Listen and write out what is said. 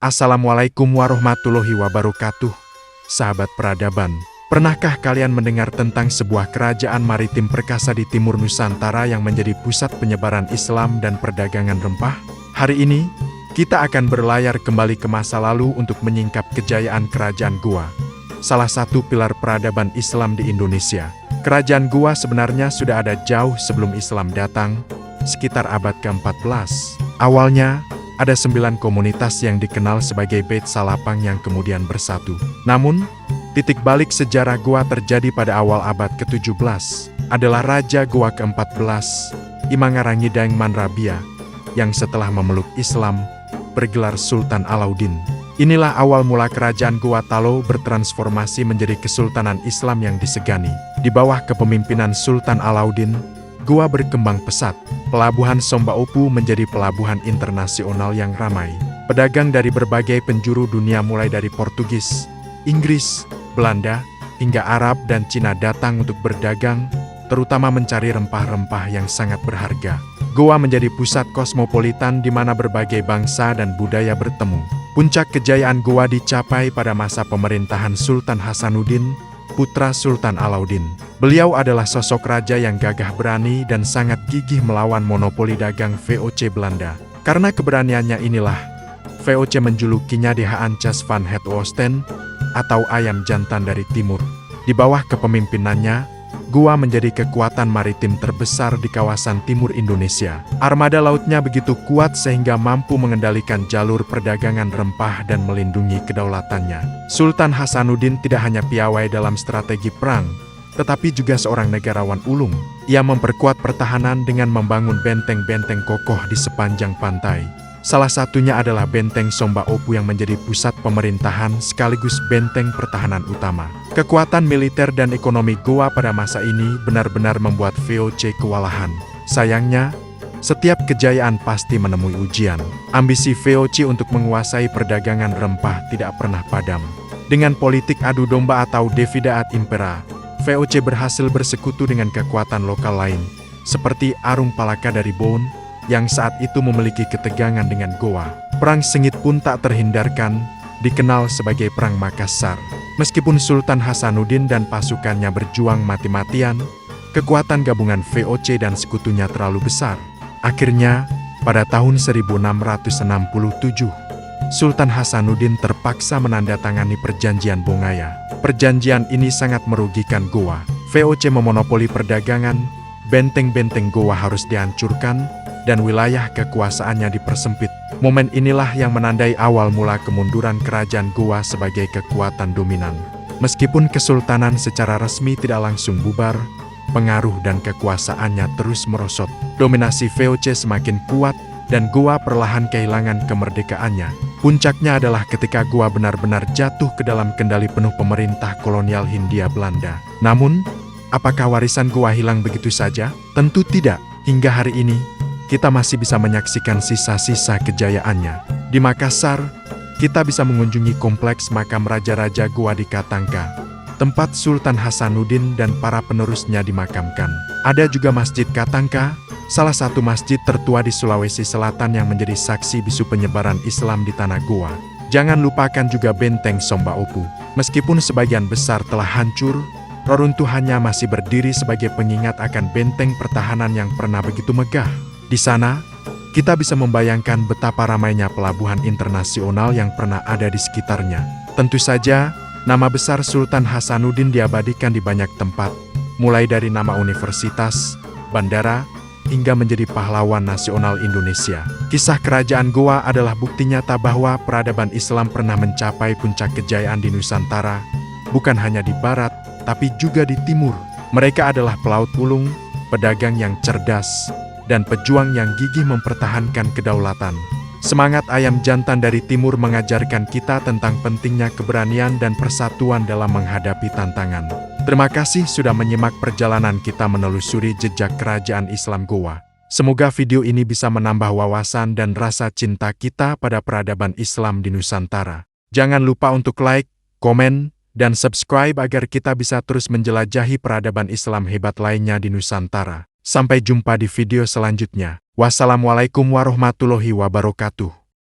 Assalamualaikum warahmatullahi wabarakatuh. Sahabat peradaban, pernahkah kalian mendengar tentang sebuah kerajaan maritim perkasa di timur Nusantara yang menjadi pusat penyebaran Islam dan perdagangan rempah? Hari ini, kita akan berlayar kembali ke masa lalu untuk menyingkap kejayaan Kerajaan Goa, salah satu pilar peradaban Islam di Indonesia. Kerajaan Goa sebenarnya sudah ada jauh sebelum Islam datang, sekitar abad ke-14. Awalnya, ada 9 komunitas yang dikenal sebagai Bait Salapang yang kemudian bersatu. Namun, titik balik sejarah Goa terjadi pada awal abad ke-17. Adalah Raja Goa ke-14, Imangarangidang Manrabia, yang setelah memeluk Islam, bergelar Sultan Alauddin. Inilah awal mula kerajaan Goa Talo bertransformasi menjadi Kesultanan Islam yang disegani. Di bawah kepemimpinan Sultan Alauddin, Goa berkembang pesat. Pelabuhan Somba Opu menjadi pelabuhan internasional yang ramai. Pedagang dari berbagai penjuru dunia mulai dari Portugis, Inggris, Belanda, hingga Arab dan Cina datang untuk berdagang, terutama mencari rempah-rempah yang sangat berharga. Goa menjadi pusat kosmopolitan di mana berbagai bangsa dan budaya bertemu. Puncak kejayaan Goa dicapai pada masa pemerintahan Sultan Hasanuddin, putra Sultan Alauddin. Beliau adalah sosok raja yang gagah berani dan sangat gigih melawan monopoli dagang VOC Belanda. Karena keberaniannya inilah, VOC menjulukinya The Hancas van het Oosten, atau ayam jantan dari timur. Di bawah kepemimpinannya, Goa menjadi kekuatan maritim terbesar di kawasan timur Indonesia. Armada lautnya begitu kuat sehingga mampu mengendalikan jalur perdagangan rempah dan melindungi kedaulatannya. Sultan Hasanuddin tidak hanya piawai dalam strategi perang, tetapi juga seorang negarawan ulung. Ia memperkuat pertahanan dengan membangun benteng-benteng kokoh di sepanjang pantai. Salah satunya adalah Benteng Somba Opu yang menjadi pusat pemerintahan sekaligus benteng pertahanan utama. Kekuatan militer dan ekonomi Goa pada masa ini benar-benar membuat VOC kewalahan. Sayangnya, setiap kejayaan pasti menemui ujian. Ambisi VOC untuk menguasai perdagangan rempah tidak pernah padam. Dengan politik adu domba atau Divida ad Impera, VOC berhasil bersekutu dengan kekuatan lokal lain, seperti Arung Palaka dari Boun, yang saat itu memiliki ketegangan dengan Goa. Perang sengit pun tak terhindarkan, dikenal sebagai Perang Makassar. Meskipun Sultan Hasanuddin dan pasukannya berjuang mati-matian, kekuatan gabungan VOC dan sekutunya terlalu besar. Akhirnya, pada tahun 1667, Sultan Hasanuddin terpaksa menandatangani Perjanjian Bongaya. Perjanjian ini sangat merugikan Goa. VOC memonopoli perdagangan, benteng-benteng Goa harus dihancurkan, dan wilayah kekuasaannya dipersempit. Momen inilah yang menandai awal mula kemunduran kerajaan Goa sebagai kekuatan dominan. Meskipun kesultanan secara resmi tidak langsung bubar, pengaruh dan kekuasaannya terus merosot. Dominasi VOC semakin kuat, dan Goa perlahan kehilangan kemerdekaannya. Puncaknya adalah ketika Goa benar-benar jatuh ke dalam kendali penuh pemerintah kolonial Hindia Belanda. Namun, apakah warisan Goa hilang begitu saja? Tentu tidak. Hingga hari ini, kita masih bisa menyaksikan sisa-sisa kejayaannya. Di Makassar, kita bisa mengunjungi kompleks makam Raja-Raja Goa di Katangka, tempat Sultan Hasanuddin dan para penerusnya dimakamkan. Ada juga Masjid Katangka, salah satu masjid tertua di Sulawesi Selatan yang menjadi saksi bisu penyebaran Islam di tanah Goa. Jangan lupakan juga Benteng Somba Opu. Meskipun sebagian besar telah hancur, reruntuhannya masih berdiri sebagai pengingat akan benteng pertahanan yang pernah begitu megah. Di sana, kita bisa membayangkan betapa ramainya pelabuhan internasional yang pernah ada di sekitarnya. Tentu saja, nama besar Sultan Hasanuddin diabadikan di banyak tempat, mulai dari nama universitas, bandara, hingga menjadi pahlawan nasional Indonesia. Kisah kerajaan Goa adalah bukti nyata bahwa peradaban Islam pernah mencapai puncak kejayaan di Nusantara, bukan hanya di barat, tapi juga di timur. Mereka adalah pelaut ulung, pedagang yang cerdas, dan pejuang yang gigih mempertahankan kedaulatan. Semangat ayam jantan dari timur mengajarkan kita tentang pentingnya keberanian dan persatuan dalam menghadapi tantangan. Terima kasih sudah menyimak perjalanan kita menelusuri jejak kerajaan Islam Goa. Semoga video ini bisa menambah wawasan dan rasa cinta kita pada peradaban Islam di Nusantara. Jangan lupa untuk like, komen, dan subscribe agar kita bisa terus menjelajahi peradaban Islam hebat lainnya di Nusantara. Sampai jumpa di video selanjutnya. Wassalamualaikum warahmatullahi wabarakatuh.